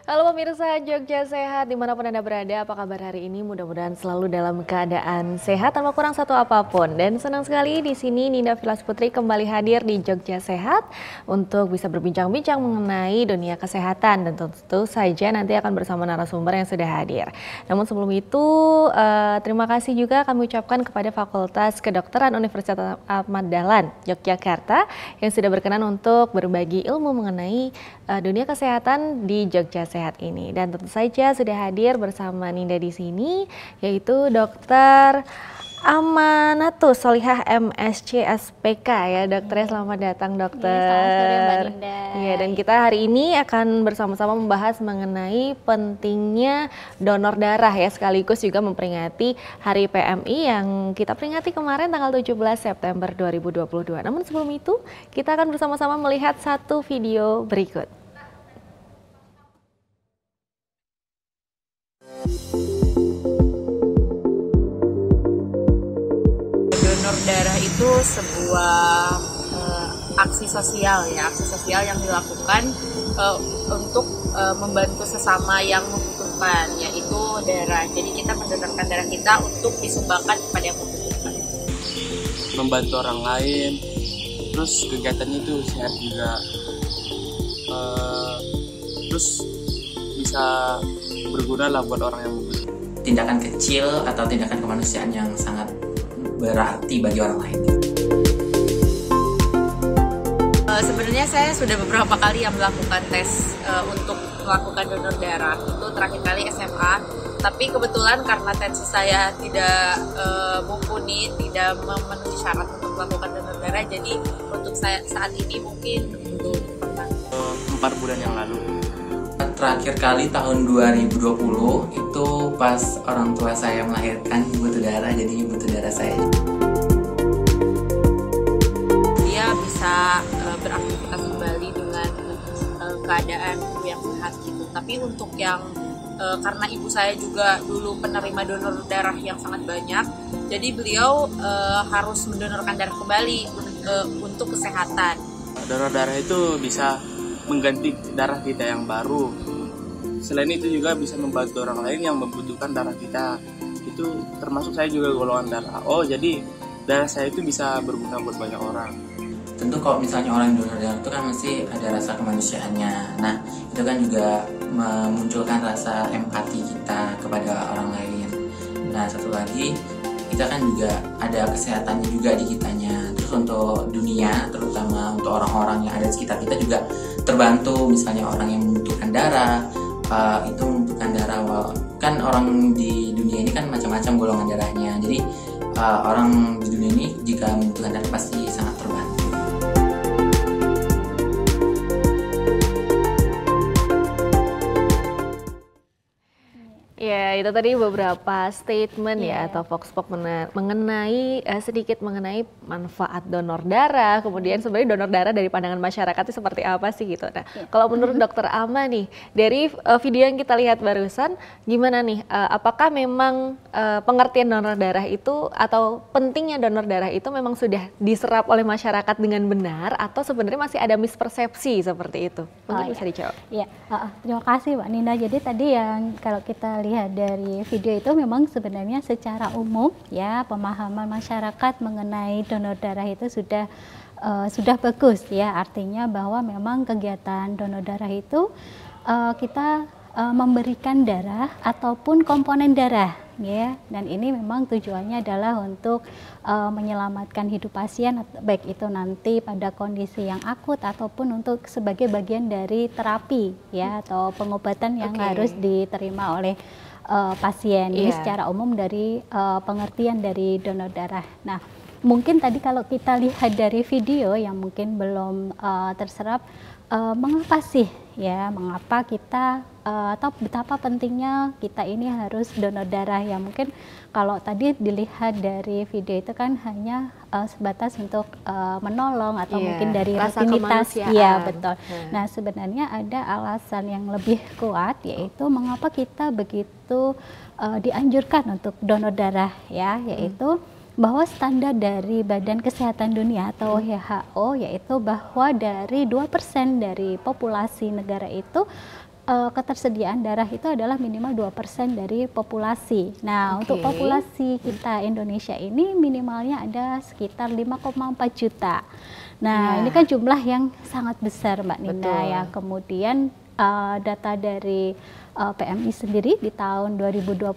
Halo pemirsa Jogja Sehat, dimanapun Anda berada, apa kabar hari ini? Mudah-mudahan selalu dalam keadaan sehat tanpa kurang satu apapun. Dan senang sekali di sini Ninda Vilas Putri kembali hadir di Jogja Sehat untuk bisa berbincang-bincang mengenai dunia kesehatan. Dan tentu saja nanti akan bersama narasumber yang sudah hadir. Namun sebelum itu, terima kasih juga kami ucapkan kepada Fakultas Kedokteran Universitas Ahmad Dahlan Yogyakarta yang sudah berkenan untuk berbagi ilmu mengenai dunia kesehatan di Jogja Sehat ini. Dan tentu saja sudah hadir bersama Ninda di sini, yaitu Dokter Amanatus Solihah MSc SPK ya dokternya. Selamat datang dokter. Selamat sore Mbak Ninda. Ya, dan kita hari ini akan bersama-sama membahas mengenai pentingnya donor darah ya, sekaligus juga memperingati Hari PMI yang kita peringati kemarin tanggal 17 September 2022. Namun sebelum itu kita akan bersama-sama melihat satu video berikut. Donor darah itu sebuah aksi sosial yang dilakukan untuk membantu sesama yang membutuhkan, yaitu darah. Jadi kita mendonorkan darah kita untuk disumbangkan kepada yang membutuhkan. Membantu orang lain, terus kegiatannya itu sehat juga, terus bisa berguna lah buat orang yang membutuhkan. Tindakan kecil atau tindakan kemanusiaan yang sangat berarti bagi orang lain. Sebenarnya saya sudah beberapa kali yang melakukan tes untuk melakukan donor darah. Itu terakhir kali SMA. Tapi kebetulan karena tensi saya tidak mumpuni, tidak memenuhi syarat untuk melakukan donor darah, jadi untuk saya saat ini mungkin belum pernah. 4 bulan yang lalu. Terakhir kali tahun 2020 itu pas orang tua saya melahirkan, butuh darah, jadi butuh darah saya. Dia bisa beraktivitas kembali dengan keadaan yang sehat gitu. Tapi untuk yang karena ibu saya juga dulu penerima donor darah yang sangat banyak, jadi beliau harus mendonorkan darah kembali untuk kesehatan. Donor darah itu bisa mengganti darah kita yang baru. Selain itu juga bisa membantu orang lain yang membutuhkan darah kita. Itu termasuk saya juga golongan darah O, jadi darah saya itu bisa berguna buat banyak orang. Tentu kalau misalnya orang yang donor darah itu kan mesti ada rasa kemanusiaannya. Nah, itu kan juga memunculkan rasa empati kita kepada orang lain. Nah, satu lagi, kita kan juga ada kesehatannya juga di kitanya. Terus untuk dunia, terutama untuk orang-orang yang ada di sekitar kita juga terbantu. Misalnya orang yang membutuhkan darah, itu membutuhkan darah. Kan orang di dunia ini kan macam-macam golongan darahnya. Jadi orang di dunia ini jika membutuhkan darah pasti sangat terbantu. Ya, itu tadi beberapa statement ya atau vox pop mengenai sedikit mengenai manfaat donor darah, kemudian sebenarnya donor darah dari pandangan masyarakat itu seperti apa sih gitu. Nah, kalau menurut Dokter Ama nih, dari video yang kita lihat barusan, gimana nih? Apakah memang pengertian donor darah itu atau pentingnya donor darah itu memang sudah diserap oleh masyarakat dengan benar atau sebenarnya masih ada mispersepsi seperti itu? Mungkin bisa dijawab. Ya, terima kasih Mbak Ninda. Jadi tadi yang kalau kita lihat dari video itu memang sebenarnya secara umum ya pemahaman masyarakat mengenai donor darah itu sudah bagus ya, artinya bahwa memang kegiatan donor darah itu kita memberikan darah ataupun komponen darah ya, dan ini memang tujuannya adalah untuk menyelamatkan hidup pasien, baik itu nanti pada kondisi yang akut ataupun untuk sebagai bagian dari terapi ya atau pengobatan yang harus diterima oleh pasien. Ini secara umum dari pengertian dari donor darah. Nah, mungkin tadi kalau kita lihat dari video yang mungkin belum terserap, mengapa sih ya, mengapa kita atau betapa pentingnya kita ini harus donor darah ya. Mungkin kalau tadi dilihat dari video itu kan hanya sebatas untuk menolong atau mungkin dari rutinitas ya, betul. Nah, sebenarnya ada alasan yang lebih kuat, yaitu mengapa kita begitu dianjurkan untuk donor darah ya, yaitu bahwa standar dari Badan Kesehatan Dunia atau WHO yaitu bahwa dari 2% dari populasi negara itu ketersediaan darah itu adalah minimal 2% dari populasi. Nah, untuk populasi kita Indonesia ini minimalnya ada sekitar 5,4 juta. Nah, ini kan jumlah yang sangat besar, Mbak Ninda ya. Kemudian data dari PMI sendiri di tahun 2021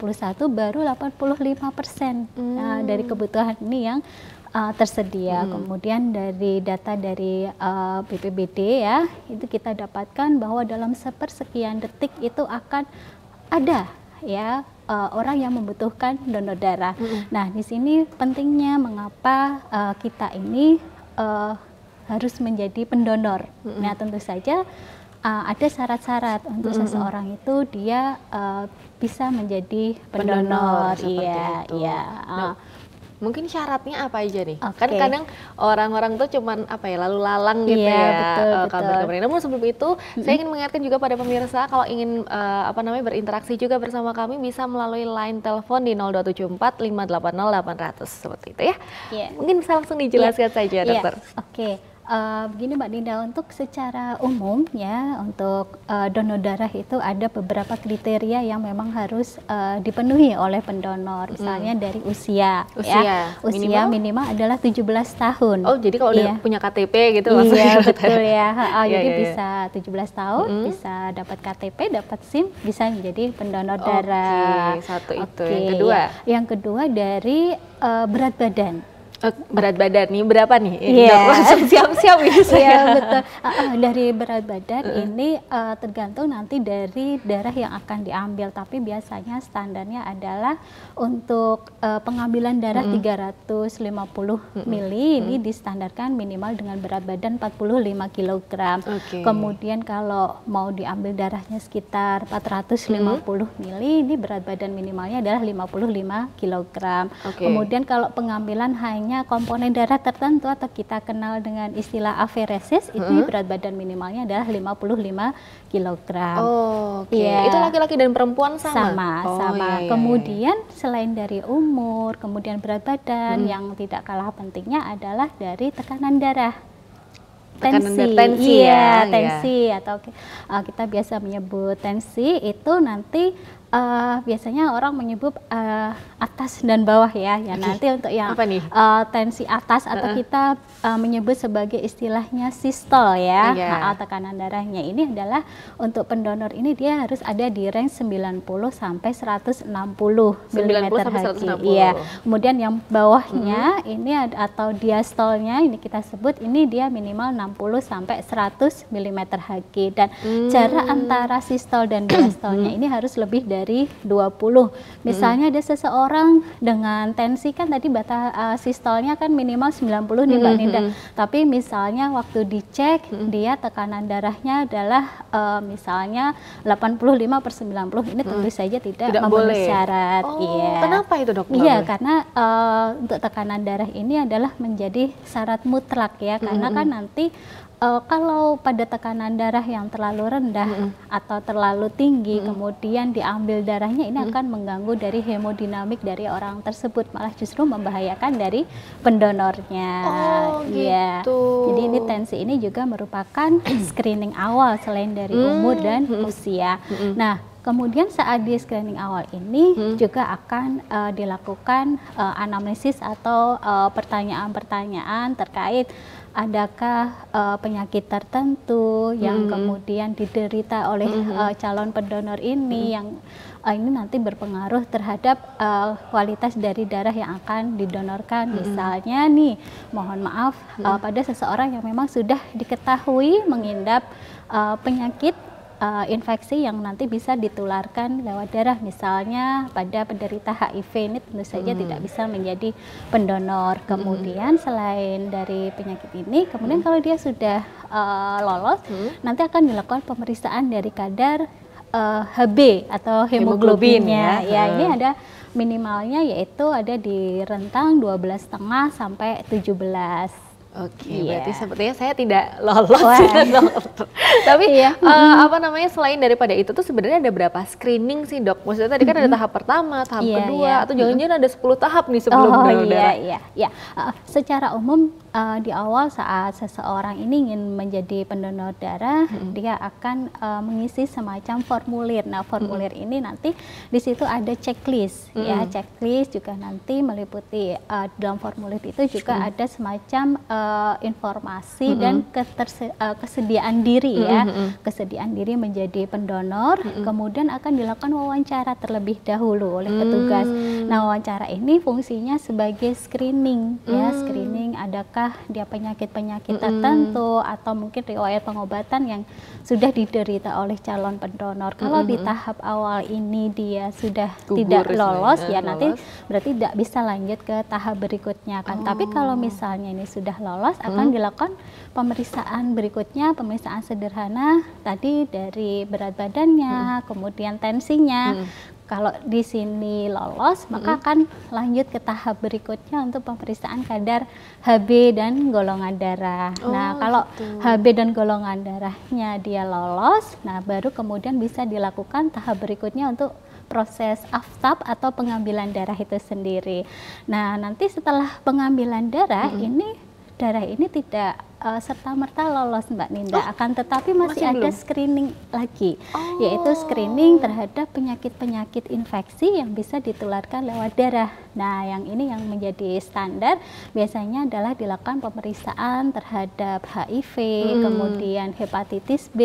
baru 85% dari kebutuhan ini yang tersedia. Kemudian dari data dari BPBD ya, itu kita dapatkan bahwa dalam sepersekian detik itu akan ada ya orang yang membutuhkan donor darah. Nah, di sini pentingnya mengapa kita ini harus menjadi pendonor. Nah, tentu saja ada syarat-syarat untuk seseorang itu dia bisa menjadi pendonor. Iya. Nah, mungkin syaratnya apa aja nih? Kan kadang orang-orang tuh cuman lalu lalang gitu kabar-kabar. Namun sebelum itu saya ingin mengingatkan juga pada pemirsa kalau ingin berinteraksi juga bersama kami bisa melalui line telepon di 0274 580 800 seperti itu ya. Mungkin bisa langsung dijelaskan saja, Dokter. Begini Mbak Ninda, untuk secara umum ya, untuk donor darah itu ada beberapa kriteria yang memang harus dipenuhi oleh pendonor. Misalnya dari usia minimal adalah 17 tahun. Oh, jadi kalau udah punya KTP gitu langsung betul ya. Jadi bisa 17 tahun, bisa dapat KTP, dapat SIM, bisa menjadi pendonor darah. Satu itu. Yang kedua dari berat badan. Berat badan nih berapa nih? Langsung siap-siap gitu saya. Betul. Dari berat badan ini tergantung nanti dari darah yang akan diambil, tapi biasanya standarnya adalah untuk pengambilan darah 350 ml ini distandarkan minimal dengan berat badan 45 kg. Kemudian kalau mau diambil darahnya sekitar 450 ml, ini berat badan minimalnya adalah 55 kg. Kemudian kalau pengambilan hanya komponen darah tertentu atau kita kenal dengan istilah aferesis, itu berat badan minimalnya adalah 55 kg. Itu laki-laki dan perempuan sama? Sama. Kemudian selain dari umur, kemudian berat badan, yang tidak kalah pentingnya adalah dari tekanan darah. Tensi atau kita biasa menyebut tensi itu nanti biasanya orang menyebut atas dan bawah ya. Nanti untuk yang tensi atas atau kita menyebut sebagai istilahnya sistol ya. Tekanan darahnya ini adalah untuk pendonor ini dia harus ada di range 90 sampai 160 mm². Kemudian yang bawahnya ini atau diastolnya ini kita sebut ini dia minimal 60 sampai 100 mm². Dan jarak antara sistol dan diastolnya ini harus lebih dari 20. Misalnya ada seseorang dengan tensi kan tadi batas sistolnya kan minimal 90 nih Mbak Ninda. Tapi misalnya waktu dicek dia tekanan darahnya adalah misalnya 85/90, ini tentu saja tidak memenuhi syarat. Kenapa itu, Dok? Karena untuk tekanan darah ini adalah menjadi syarat mutlak ya, karena kan nanti kalau pada tekanan darah yang terlalu rendah atau terlalu tinggi, kemudian diambil darahnya, ini akan mengganggu dari hemodinamik dari orang tersebut, malah justru membahayakan dari pendonornya. Jadi ini tensi ini juga merupakan screening awal selain dari umur dan usia. Nah, kemudian saat di screening awal ini juga akan dilakukan anamnesis atau pertanyaan-pertanyaan terkait adakah penyakit tertentu yang kemudian diderita oleh calon pendonor ini, yang ini nanti berpengaruh terhadap kualitas dari darah yang akan didonorkan. Misalnya nih, mohon maaf pada seseorang yang memang sudah diketahui mengidap penyakit infeksi yang nanti bisa ditularkan lewat darah, misalnya pada penderita HIV, ini tentu saja tidak bisa menjadi pendonor. Kemudian selain dari penyakit ini, kemudian kalau dia sudah lolos, nanti akan dilakukan pemeriksaan dari kadar HB atau hemoglobinnya. Ini ada minimalnya, yaitu ada di rentang 12,5 sampai 17. Berarti sepertinya saya tidak lolos. Tapi selain daripada itu tuh sebenarnya ada berapa screening sih, Dok? Maksudnya tadi kan ada tahap pertama, tahap kedua, atau jangan-jangan ada 10 tahap nih sebelum donor darah? Secara umum di awal saat seseorang ini ingin menjadi pendonor darah, dia akan mengisi semacam formulir. Nah, formulir ini nanti di situ ada checklist, ya. Checklist juga nanti meliputi dalam formulir itu juga ada semacam informasi dan kesediaan diri, ya. Kesediaan diri menjadi pendonor, kemudian akan dilakukan wawancara terlebih dahulu oleh petugas. Nah, wawancara ini fungsinya sebagai screening, ya. Screening adakah dia penyakit-penyakit tertentu atau mungkin riwayat pengobatan yang sudah diderita oleh calon pendonor. Kalau di tahap awal ini dia sudah tidak lolos, ya nanti berarti tidak bisa lanjut ke tahap berikutnya kan. Tapi kalau misalnya ini sudah lolos, akan dilakukan pemeriksaan berikutnya, pemeriksaan sederhana tadi dari berat badannya, kemudian tensinya. Kalau di sini lolos, maka akan lanjut ke tahap berikutnya untuk pemeriksaan kadar HB dan golongan darah. Nah, kalau HB dan golongan darahnya dia lolos, nah baru kemudian bisa dilakukan tahap berikutnya untuk proses aftab atau pengambilan darah itu sendiri. Nah, nanti setelah pengambilan darah darah ini tidak serta-merta lolos Mbak Ninda, akan tetapi masih ada screening lagi, yaitu screening terhadap penyakit-penyakit infeksi yang bisa ditularkan lewat darah. Nah, yang ini yang menjadi standar biasanya adalah dilakukan pemeriksaan terhadap HIV, kemudian hepatitis B,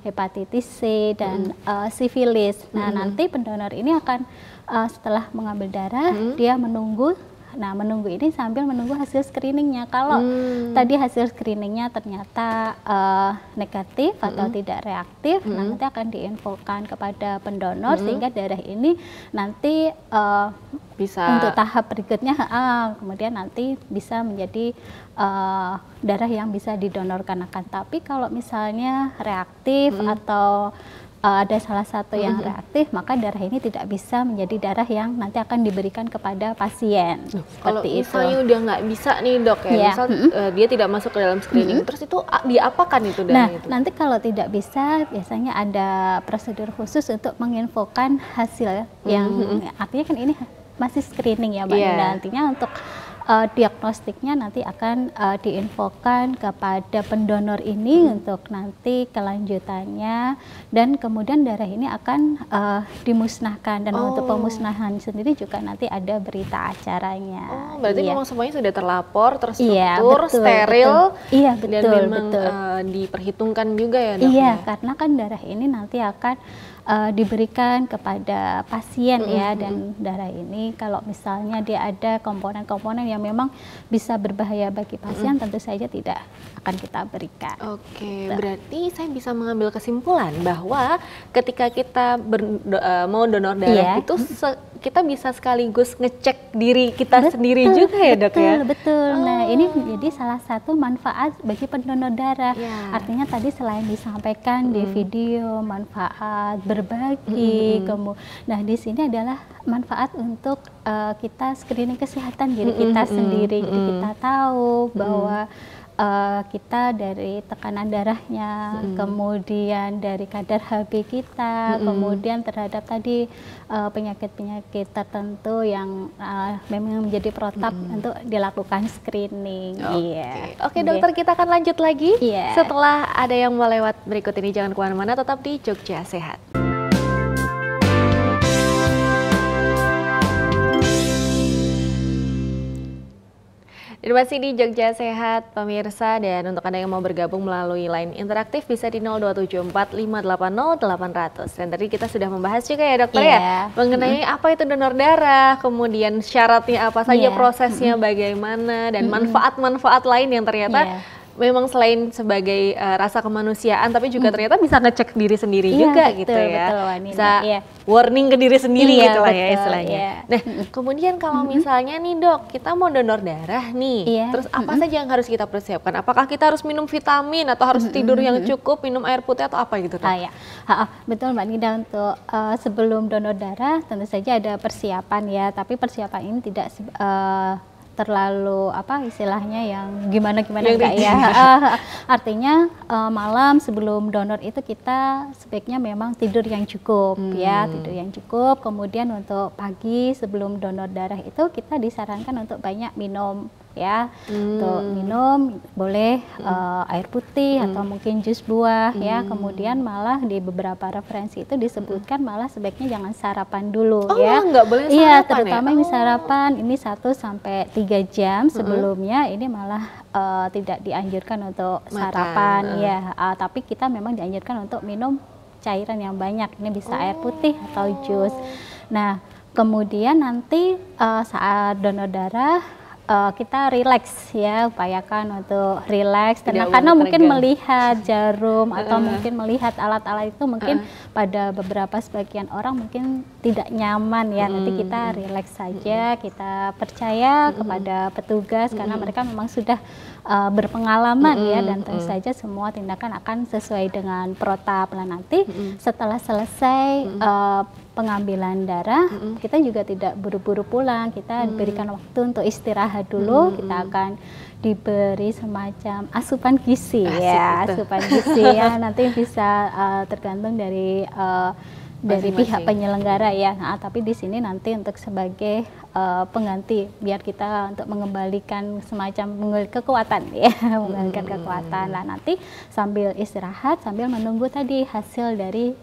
hepatitis C, dan sifilis. Nah, nanti pendonor ini akan setelah mengambil darah, dia menunggu. Nah, menunggu ini sambil menunggu hasil screeningnya. Kalau tadi hasil screeningnya ternyata negatif atau tidak reaktif, nanti akan diinfokan kepada pendonor sehingga darah ini nanti bisa untuk tahap berikutnya, kemudian nanti bisa menjadi darah yang bisa didonorkan. Tapi kalau misalnya reaktif atau ada salah satu yang reaktif, maka darah ini tidak bisa menjadi darah yang nanti akan diberikan kepada pasien. Kalau Seperti misalnya itu. udah nggak bisa nih dok ya, misal dia tidak masuk ke dalam screening, terus itu diapakan itu darah itu? Nanti kalau tidak bisa, biasanya ada prosedur khusus untuk menginfokan hasil yang artinya kan ini masih screening ya Mbak Nina. Nantinya untuk diagnostiknya nanti akan diinfokan kepada pendonor ini untuk nanti kelanjutannya, dan kemudian darah ini akan dimusnahkan, dan untuk pemusnahan sendiri juga nanti ada berita acaranya. Berarti memang semuanya sudah terlapor, terstruktur, steril, dan memang diperhitungkan juga ya dok? Iya, karena kan darah ini nanti akan diberikan kepada pasien ya, dan darah ini kalau misalnya dia ada komponen-komponen yang memang bisa berbahaya bagi pasien, tentu saja tidak akan kita berikan. Oke, berarti saya bisa mengambil kesimpulan bahwa ketika kita mau donor darah itu kita bisa sekaligus ngecek diri kita sendiri juga ya dok ya? Betul. Nah, ini menjadi salah satu manfaat bagi pendonor darah. Artinya tadi selain disampaikan di video manfaat berbagi, nah di sini adalah manfaat untuk kita screening kesehatan diri kita sendiri. Jadi kita tahu bahwa kita dari tekanan darahnya, kemudian dari kadar HB kita, kemudian terhadap tadi penyakit-penyakit tertentu yang memang menjadi protap untuk dilakukan screening. Oke, dokter, kita akan lanjut lagi setelah ada yang mau lewat berikut ini. Jangan kemana-mana, tetap di Jogja Sehat. Dan masih di Jogja Sehat pemirsa, dan untuk Anda yang mau bergabung melalui line interaktif bisa di 0274 580 800. Dan tadi kita sudah membahas juga ya dokter ya mengenai apa itu donor darah, kemudian syaratnya apa saja, prosesnya bagaimana, dan manfaat-manfaat lain yang ternyata memang selain sebagai rasa kemanusiaan, tapi juga ternyata bisa ngecek diri sendiri juga gitu ya. Bisa warning ke diri sendiri gitu lah ya istilahnya. Nah, kemudian kalau misalnya nih dok, kita mau donor darah nih, terus apa saja yang harus kita persiapkan? Apakah kita harus minum vitamin atau harus tidur yang cukup, minum air putih atau apa gitu dok? Betul Mbak Nida, untuk sebelum donor darah tentu saja ada persiapan ya, tapi persiapan ini tidak terlalu apa istilahnya yang gimana-gimana enggak ya. Artinya malam sebelum donor itu kita sebaiknya memang tidur yang cukup ya, tidur yang cukup. Kemudian untuk pagi sebelum donor darah itu kita disarankan untuk banyak minum ya. Untuk minum boleh air putih atau mungkin jus buah ya. Kemudian malah di beberapa referensi itu disebutkan malah sebaiknya jangan sarapan dulu ya. Nggak boleh sarapan Iya, ya? terutama ini sarapan ini 1 sampai 3 jam sebelumnya ini malah tidak dianjurkan untuk sarapan ya. Tapi kita memang dianjurkan untuk minum cairan yang banyak. Ini bisa air putih atau jus. Nah, kemudian nanti saat donor darah kita rileks ya, upayakan untuk rileks, tenang, karena mungkin melihat jarum atau mungkin melihat alat-alat itu mungkin pada beberapa sebagian orang mungkin tidak nyaman ya. Nanti kita rileks saja, kita percaya kepada petugas karena mereka memang sudah berpengalaman ya, dan tentu saja semua tindakan akan sesuai dengan protap. Nah, nanti setelah selesai pengambilan darah, kita juga tidak buru-buru pulang, kita diberikan waktu untuk istirahat dulu. Kita akan diberi semacam asupan gizi ya, asupan gizi ya, nanti bisa tergantung dari pihak penyelenggara ya. Nah, tapi di sini nanti untuk sebagai pengganti biar kita untuk mengembalikan semacam kekuatan ya, mengembalikan kekuatan. Nah, nanti sambil istirahat sambil menunggu tadi hasil dari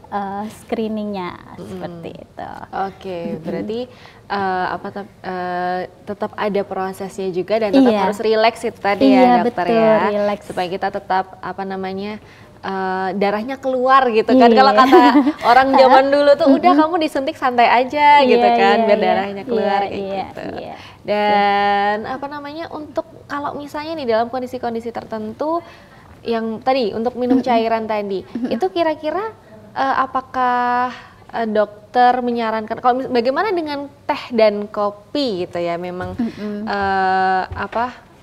screeningnya seperti itu. Oke, berarti tetap ada prosesnya juga dan tetap harus rileks itu tadi ya dokter, betul, ya, relax. supaya kita tetap darahnya keluar gitu kan. Kalau kata orang zaman dulu tuh udah kamu disuntik santai aja gitu kan, biar darahnya keluar kayak gitu. Dan untuk kalau misalnya nih dalam kondisi-kondisi tertentu yang tadi untuk minum cairan tadi, itu kira-kira apakah dokter menyarankan bagaimana dengan teh dan kopi gitu ya, memang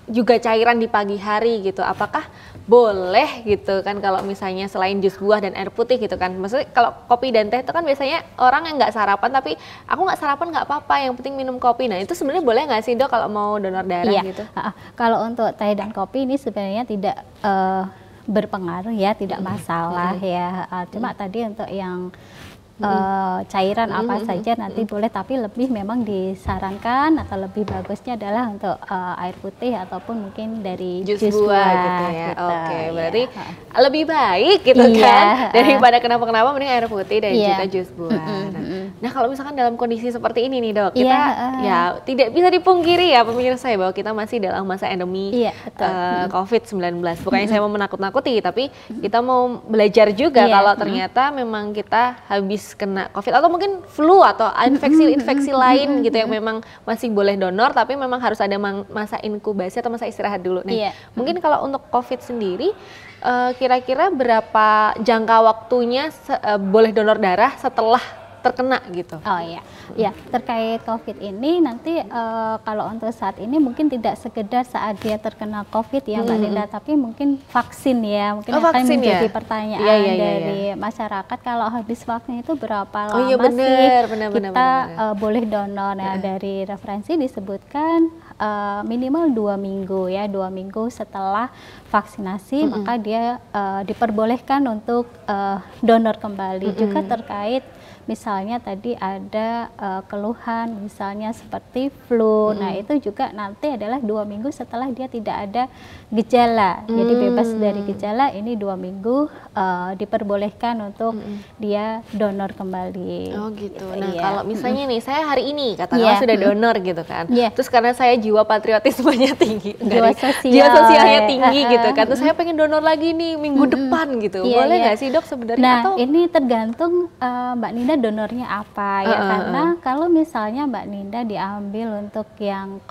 juga cairan di pagi hari gitu, apakah boleh gitu kan kalau misalnya selain jus buah dan air putih gitu kan? Maksudnya kalau kopi dan teh itu kan biasanya orang yang nggak sarapan, tapi aku nggak sarapan nggak apa-apa, yang penting minum kopi. Nah, itu sebenarnya boleh nggak sih dok kalau mau donor darah gitu? Kalau untuk teh dan kopi ini sebenarnya tidak berpengaruh ya, tidak masalah ya. Cuma tadi untuk yang cairan apa saja nanti boleh, tapi lebih memang disarankan atau lebih bagusnya adalah untuk air putih ataupun mungkin dari jus buah gitu ya. Oke, berarti lebih baik gitu kan daripada kenapa-kenapa, mending air putih dan juga jus buah. Nah, kalau misalkan dalam kondisi seperti ini nih dok, kita ya tidak bisa dipungkiri ya pemirsa ya, bahwa kita masih dalam masa endemi COVID-19. Bukannya saya mau menakut-nakuti, tapi kita mau belajar juga kalau ternyata memang kita habis kena COVID atau mungkin flu atau infeksi lain gitu yang memang masih boleh donor, tapi memang harus ada masa inkubasi atau masa istirahat dulu. Nah, mungkin kalau untuk COVID sendiri kira-kira berapa jangka waktunya boleh donor darah setelah terkena gitu? Oh iya, ya terkait COVID ini nanti kalau untuk saat ini mungkin tidak sekedar saat dia terkena COVID ya Mbak Linda, tapi mungkin vaksin ya, mungkin akan menjadi pertanyaan dari masyarakat, kalau habis vaksin itu berapa lama kita boleh donor? Nah, dari referensi disebutkan minimal 2 minggu ya, 2 minggu setelah vaksinasi maka dia diperbolehkan untuk donor kembali. Juga terkait misalnya tadi ada keluhan misalnya seperti flu, nah itu juga nanti adalah 2 minggu setelah dia tidak ada gejala, jadi bebas dari gejala, ini 2 minggu diperbolehkan untuk dia donor kembali. Oh gitu. Nah kalau misalnya nih saya hari ini katakanlah sudah donor gitu kan, terus karena saya jiwa patriotismenya tinggi, jiwa sosialnya tinggi gitu kan, terus saya pengen donor lagi nih minggu depan gitu, boleh nggak sih dok sebenarnya? Nah ini tergantung Mbak Nina donornya apa ya, karena kalau misalnya Mbak Ninda diambil untuk yang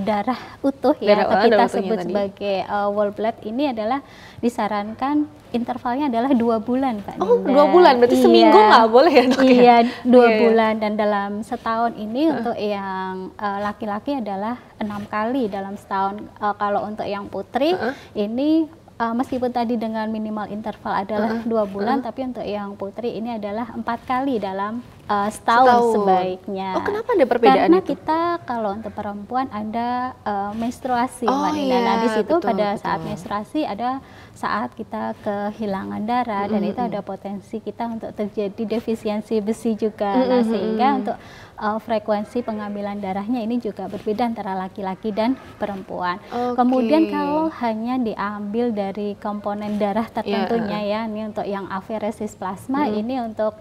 darah utuh ya, atau kita sebut sebagai whole blood, ini adalah disarankan intervalnya adalah 2 bulan Mbak Ninda. Oh 2 bulan, berarti seminggu nggak boleh ya dok? Iya 2 bulan, dan dalam setahun ini untuk yang laki-laki adalah 6 kali dalam setahun. Kalau untuk yang putri ini meskipun tadi dengan minimal interval adalah 2 bulan, tapi untuk yang putri ini adalah 4 kali dalam setahun sebaiknya. Oh kenapa ada perbedaan? Karena itu? kita kalau untuk perempuan ada menstruasi Mbak Nina. Nah di situ pada saat menstruasi ada saat kita kehilangan darah dan itu ada potensi kita untuk terjadi defisiensi besi juga. Nah sehingga untuk frekuensi pengambilan darahnya ini juga berbeda antara laki-laki dan perempuan. Kemudian kalau hanya diambil dari komponen darah tertentunya ya, ini untuk yang aferesis plasma ini untuk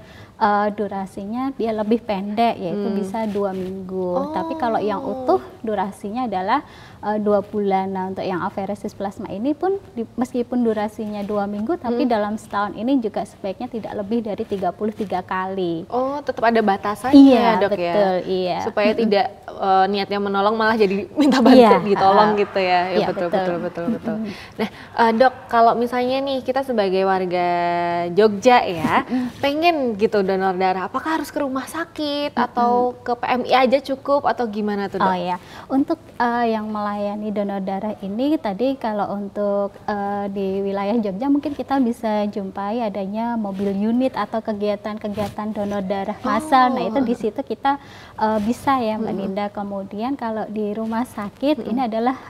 durasinya dia lebih pendek, yaitu bisa 2 minggu. Tapi kalau yang utuh durasinya adalah 2 bulan. Nah, untuk yang aferesis plasma ini pun meskipun durasinya 2 minggu, tapi dalam setahun ini juga sebaiknya tidak lebih dari 33 kali. Oh, tetap ada batasannya ya, Dok, betul, ya? Iya. Supaya tidak niatnya menolong malah jadi minta bantu ditolong gitu ya. Ya, betul. Nah, Dok, kalau misalnya nih kita sebagai warga Jogja ya, pengen gitu donor darah, apakah harus ke rumah sakit atau ke PMI aja cukup atau gimana tuh, Dok? Oh ya, untuk yang melayani donor darah ini tadi kalau untuk di wilayah Jogja mungkin kita bisa jumpai adanya mobil unit atau kegiatan-kegiatan donor darah massal. Nah, itu di situ kita bisa ya Mbak Ninda. Kemudian kalau di rumah sakit ini adalah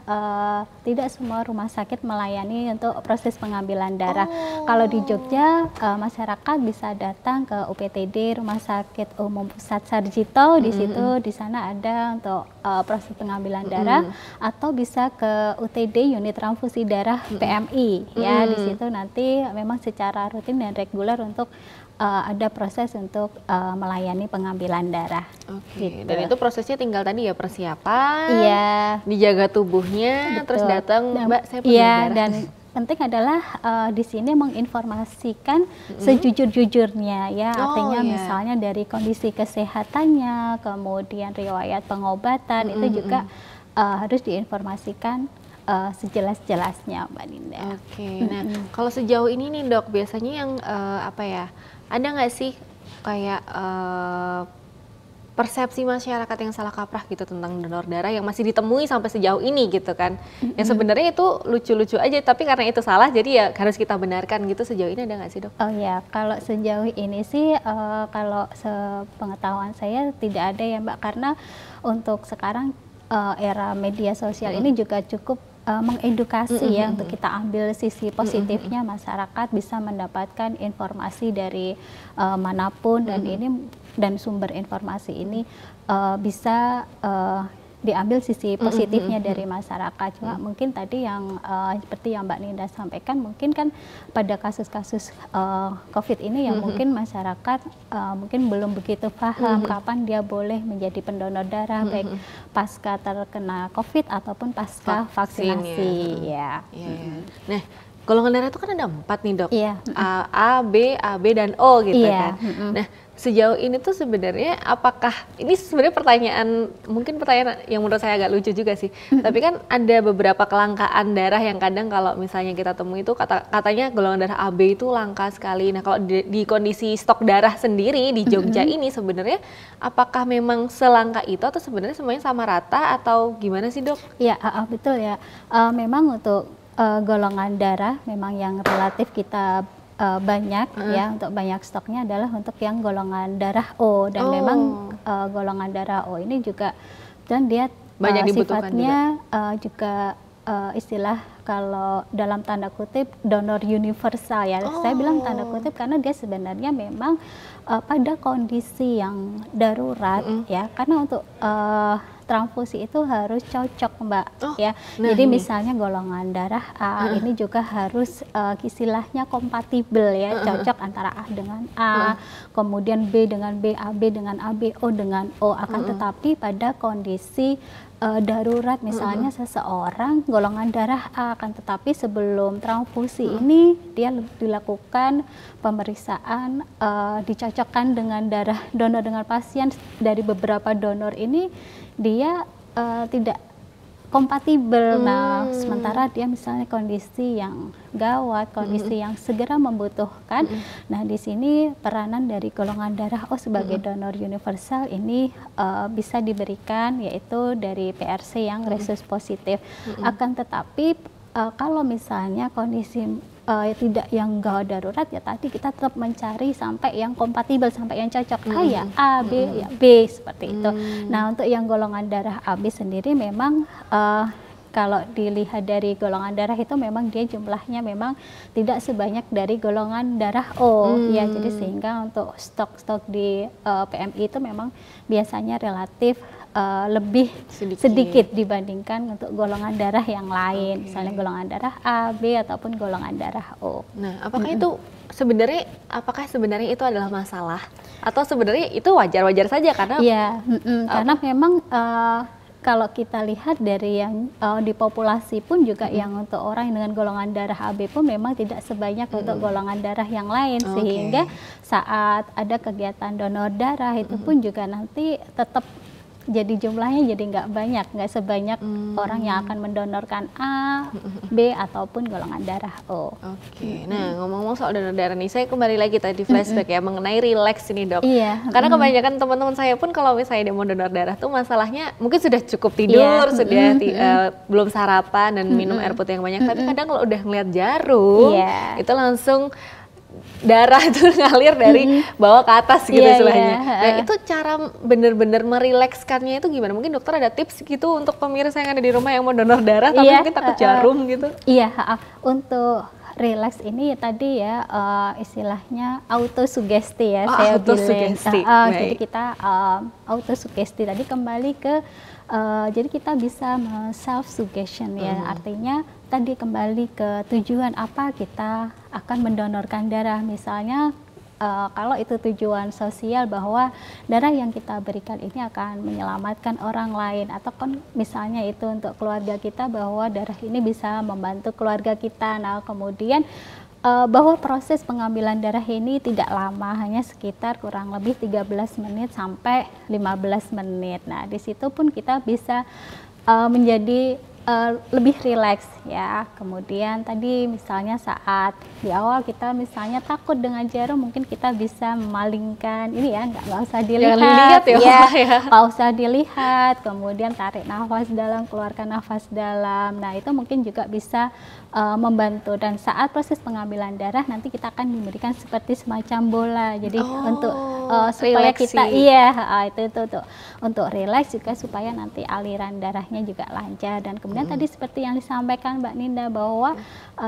tidak semua rumah sakit melayani untuk proses pengambilan darah. Kalau di Jogja masyarakat bisa datang ke UPTD Rumah Sakit Umum Pusat Sarjito, di situ di sana ada untuk proses pengambilan darah, atau bisa ke UTD unit transfusi darah PMI ya, di situ nanti memang secara rutin dan reguler untuk ada proses untuk melayani pengambilan darah. Gitu. Dan itu prosesnya tinggal tadi ya persiapan, dijaga tubuhnya, Betul. terus datang, Mbak saya punya darah. Dan penting adalah di sini menginformasikan sejujur-jujurnya ya, artinya misalnya dari kondisi kesehatannya, kemudian riwayat pengobatan itu juga harus diinformasikan sejelas-jelasnya, Mbak Ninda. Nah kalau sejauh ini nih, Dok, biasanya yang ada nggak sih kayak persepsi masyarakat yang salah kaprah gitu tentang donor darah yang masih ditemui sampai sejauh ini gitu kan? Yang sebenarnya itu lucu-lucu aja, tapi karena itu salah jadi ya harus kita benarkan gitu. Sejauh ini ada nggak sih, Dok? Oh ya, kalau sejauh ini sih kalau sepengetahuan saya tidak ada ya, Mbak, karena untuk sekarang era media sosial ini juga cukup mengedukasi ya, untuk kita ambil sisi positifnya, masyarakat bisa mendapatkan informasi dari manapun dan sumber informasi ini bisa diambil sisi positifnya dari masyarakat. Cuma mungkin tadi yang seperti yang Mbak Ninda sampaikan, mungkin kan pada kasus-kasus COVID ini yang mungkin masyarakat mungkin belum begitu paham kapan dia boleh menjadi pendonor darah, baik pasca terkena COVID ataupun pasca vaksinasi. Nah, golongan darah itu kan ada 4 nih, Dok. A, B, AB, dan O gitu kan. Nah, sejauh ini tuh sebenarnya apakah, ini sebenarnya mungkin pertanyaan yang menurut saya agak lucu juga sih, tapi kan ada beberapa kelangkaan darah yang kadang kalau misalnya kita temui itu katanya golongan darah AB itu langka sekali. Nah, kalau di kondisi stok darah sendiri di Jogja ini sebenarnya apakah memang selangka itu atau sebenarnya semuanya sama rata atau gimana sih, Dok? Ya, betul ya. Memang untuk golongan darah memang yang relatif kita banyak ya, untuk banyak stoknya adalah untuk yang golongan darah O, dan memang golongan darah O ini juga dan dia banyak dibutuhkan sifatnya juga istilah kalau dalam tanda kutip donor universal ya. Saya bilang tanda kutip karena dia sebenarnya memang pada kondisi yang darurat ya, karena untuk transfusi itu harus cocok, Mbak, ya. Jadi misalnya golongan darah A ini juga harus istilahnya kompatibel ya, cocok antara A dengan A, kemudian B dengan B, AB dengan AB, O dengan O. Akan tetapi pada kondisi darurat misalnya seseorang golongan darah A, akan tetapi sebelum transfusi ini dia dilakukan pemeriksaan, dicocokkan dengan darah donor dengan pasien dari beberapa donor ini dia tidak kompatibel. Nah, sementara dia misalnya kondisi yang gawat, kondisi yang segera membutuhkan. Nah, di sini peranan dari golongan darah O sebagai donor universal ini bisa diberikan, yaitu dari PRC yang resus positif. Akan tetapi kalau misalnya kondisi tidak yang gawat darurat ya, tadi kita tetap mencari sampai yang kompatibel, sampai yang cocok. Ya A, B, ya B, seperti itu. Nah, untuk yang golongan darah AB sendiri memang kalau dilihat dari golongan darah itu memang dia jumlahnya memang tidak sebanyak dari golongan darah O ya, jadi sehingga untuk stok di PMI itu memang biasanya relatif lebih sedikit dibandingkan untuk golongan darah yang lain, misalnya golongan darah A, B ataupun golongan darah O. Nah, apakah sebenarnya itu adalah masalah atau sebenarnya itu wajar-wajar saja karena ya, karena memang kalau kita lihat dari yang di populasi pun juga yang untuk orang dengan golongan darah AB pun memang tidak sebanyak untuk golongan darah yang lain, sehingga saat ada kegiatan donor darah itu pun juga nanti tetap jadi jumlahnya jadi nggak banyak, nggak sebanyak orang yang akan mendonorkan A, B ataupun golongan darah O. Oke, nah ngomong-ngomong soal donor darah nih, saya kembali lagi tadi flashback ya mengenai relax ini dok. Iya. Karena kebanyakan teman-teman saya pun kalau misalnya dia mau donor darah tuh masalahnya mungkin sudah cukup tidur, sudah belum sarapan dan minum air putih yang banyak. Tapi kadang kalau udah ngeliat jarum, itu langsung darah itu ngalir dari bawah ke atas gitu istilahnya. Nah itu cara bener-bener merilekskannya itu gimana? Mungkin dokter ada tips gitu untuk pemirsa yang ada di rumah yang mau donor darah tapi mungkin takut jarum gitu? Iya, untuk relax ini tadi ya istilahnya autosugesti ya, saya bilang. Jadi kita autosugesti tadi kembali ke jadi kita bisa self suggestion ya, artinya tadi kembali ke tujuan apa kita akan mendonorkan darah. Misalnya kalau itu tujuan sosial bahwa darah yang kita berikan ini akan menyelamatkan orang lain, atau kan misalnya itu untuk keluarga kita bahwa darah ini bisa membantu keluarga kita. Nah kemudian bahwa proses pengambilan darah ini tidak lama, hanya sekitar kurang lebih 13 menit sampai 15 menit. Nah di situ pun kita bisa menjadi lebih rileks ya. Kemudian tadi misalnya saat di awal kita misalnya takut dengan jarum, mungkin kita bisa memalingkan ini ya, nggak usah dilihat ya, nggak usah dilihat. Kemudian tarik nafas dalam, keluarkan nafas dalam. Nah itu mungkin juga bisa membantu. Dan saat proses pengambilan darah nanti kita akan diberikan seperti semacam bola. Jadi untuk supaya kita itu untuk rileks juga, supaya nanti aliran darahnya juga lancar. Dan kemudian tadi seperti yang disampaikan Mbak Ninda bahwa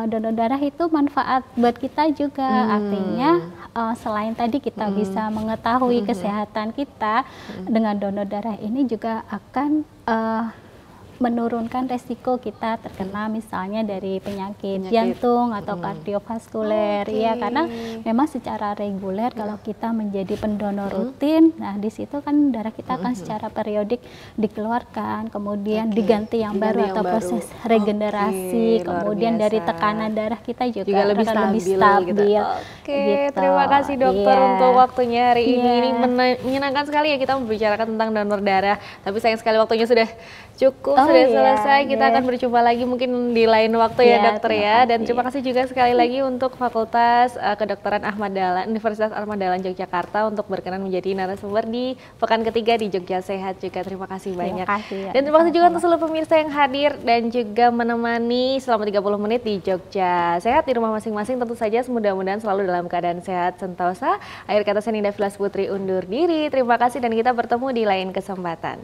donor darah itu manfaat buat kita juga, artinya selain tadi kita bisa mengetahui kesehatan kita dengan donor darah ini juga akan menurunkan resiko kita terkena misalnya dari penyakit jantung atau kardiovaskuler ya, karena memang secara reguler kalau kita menjadi pendonor rutin, nah di situ kan darah kita akan secara periodik dikeluarkan, kemudian diganti yang baru atau proses regenerasi, kemudian dari tekanan darah kita juga lebih stabil gitu. Terima kasih dokter untuk waktunya hari ini. Ini menyenangkan sekali ya kita membicarakan tentang donor darah, tapi sayang sekali waktunya sudah cukup, sudah selesai. Kita akan berjumpa lagi mungkin di lain waktu ya dokter ya. Dan terima kasih juga sekali lagi untuk Fakultas Kedokteran Ahmad Dahlan, Universitas Ahmad Dahlan Yogyakarta untuk berkenan menjadi narasumber di pekan ketiga di Jogja Sehat juga. Terima kasih banyak. Dan terima kasih juga untuk seluruh pemirsa yang hadir dan juga menemani selama 30 menit di Jogja Sehat di rumah masing-masing. Tentu saja mudah-mudahan selalu dalam keadaan sehat sentosa. Akhir kata saya Ninda Filas Putri undur diri. Terima kasih dan kita bertemu di lain kesempatan.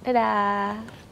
Dadah.